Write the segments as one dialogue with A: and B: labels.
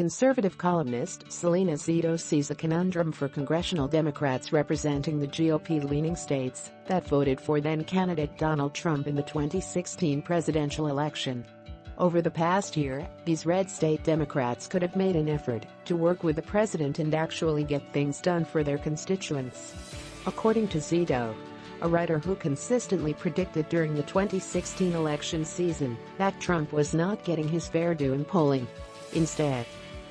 A: Conservative columnist Selena Zito sees a conundrum for congressional Democrats representing the GOP-leaning states that voted for then-candidate Donald Trump in the 2016 presidential election. Over the past year, these red state Democrats could have made an effort to work with the president and actually get things done for their constituents. According to Zito, a writer who consistently predicted during the 2016 election season that Trump was not getting his fair due in polling. Instead,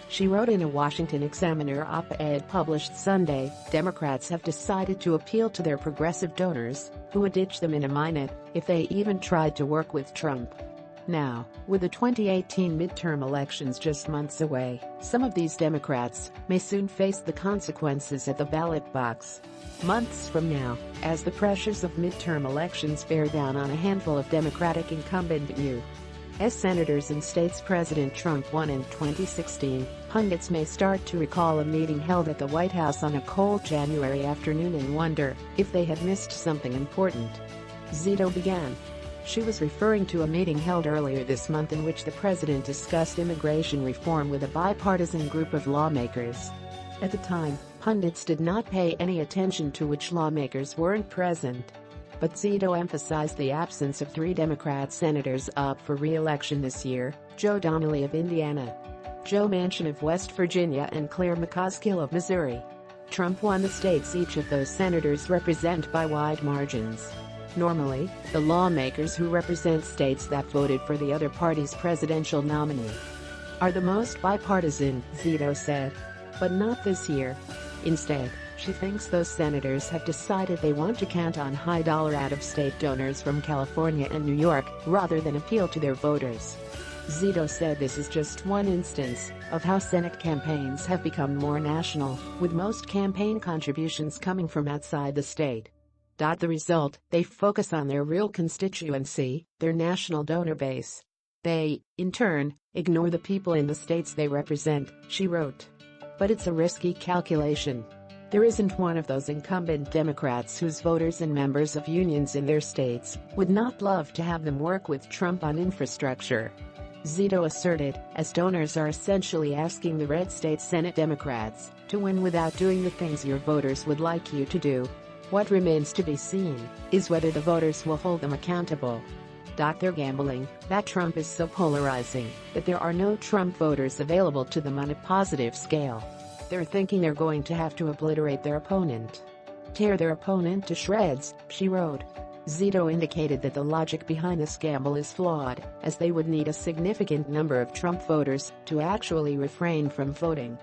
A: she wrote in a Washington Examiner op-ed published Sunday, Democrats have decided to appeal to their progressive donors, who would ditch them in a minute if they even tried to work with Trump. Now, with the 2018 midterm elections just months away, some of these Democrats may soon face the consequences at the ballot box. Months from now, as the pressures of midterm elections bear down on a handful of Democratic incumbent U.S. senators in states President Trump won in 2016, pundits may start to recall a meeting held at the White House on a cold January afternoon and wonder if they had missed something important. Zito began. She was referring to a meeting held earlier this month in which the president discussed immigration reform with a bipartisan group of lawmakers. At the time, pundits did not pay any attention to which lawmakers weren't present. But Zito emphasized the absence of three Democrat senators up for re-election this year: Joe Donnelly of Indiana, Joe Manchin of West Virginia, and Claire McCaskill of Missouri. Trump won the states each of those senators represent by wide margins. Normally, the lawmakers who represent states that voted for the other party's presidential nominee are the most bipartisan, Zito said. But not this year. Instead, she thinks those senators have decided they want to count on high-dollar out-of-state donors from California and New York rather than appeal to their voters. Zito said this is just one instance of how Senate campaigns have become more national, with most campaign contributions coming from outside the state. The result, they focus on their real constituency, their national donor base. They, in turn, ignore the people in the states they represent, she wrote. But it's a risky calculation. There isn't one of those incumbent Democrats whose voters and members of unions in their states would not love to have them work with Trump on infrastructure. Zito asserted, as donors are essentially asking the red state Senate Democrats to win without doing the things your voters would like you to do. What remains to be seen is whether the voters will hold them accountable. They're gambling that Trump is so polarizing that there are no Trump voters available to them on a positive scale. They're thinking they're going to have to obliterate their opponent. Tear their opponent to shreds, she wrote. Zito indicated that the logic behind this gamble is flawed, as they would need a significant number of Trump voters to actually refrain from voting.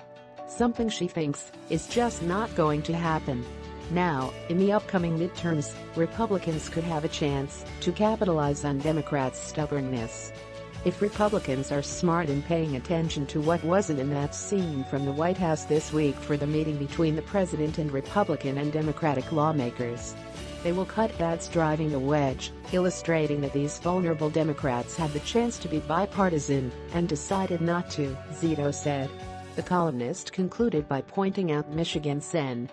A: Something she thinks is just not going to happen. Now, in the upcoming midterms, Republicans could have a chance to capitalize on Democrats' stubbornness. If Republicans are smart in paying attention to what wasn't in that scene from the White House this week for the meeting between the president and Republican and Democratic lawmakers, they will cut ads driving the wedge, illustrating that these vulnerable Democrats had the chance to be bipartisan and decided not to, Zito said. The columnist concluded by pointing out Michigan Sen.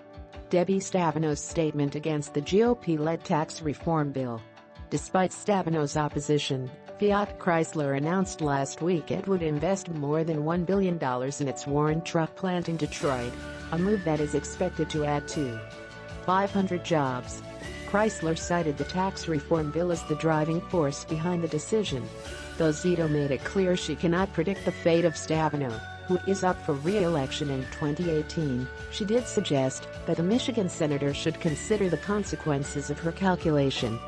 A: Debbie Stabinov's statement against the GOP-led tax reform bill. Despite Stabinov's opposition, Fiat Chrysler announced last week it would invest more than $1 billion in its Warren truck plant in Detroit, a move that is expected to add to 500 jobs. Chrysler cited the tax reform bill as the driving force behind the decision. Though Zito made it clear she cannot predict the fate of Stabenow, who is up for re-election in 2018, she did suggest that the Michigan senator should consider the consequences of her calculation.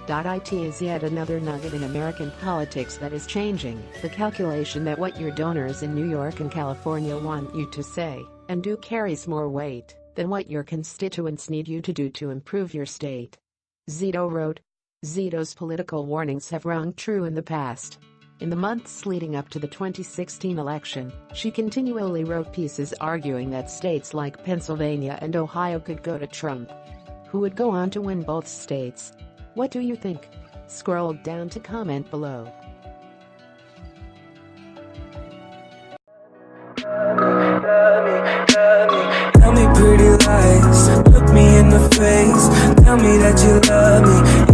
A: It is yet another nugget in American politics that is changing, the calculation that what your donors in New York and California want you to say and do carries more weight than what your constituents need you to do to improve your state. Zito wrote. Zito's political warnings have rung true in the past. In the months leading up to the 2016 election, she continually wrote pieces arguing that states like Pennsylvania and Ohio could go to Trump, who would go on to win both states. What do you think? Scroll down to comment below.
B: Tell me pretty lies, look me in the face, tell me that you love me.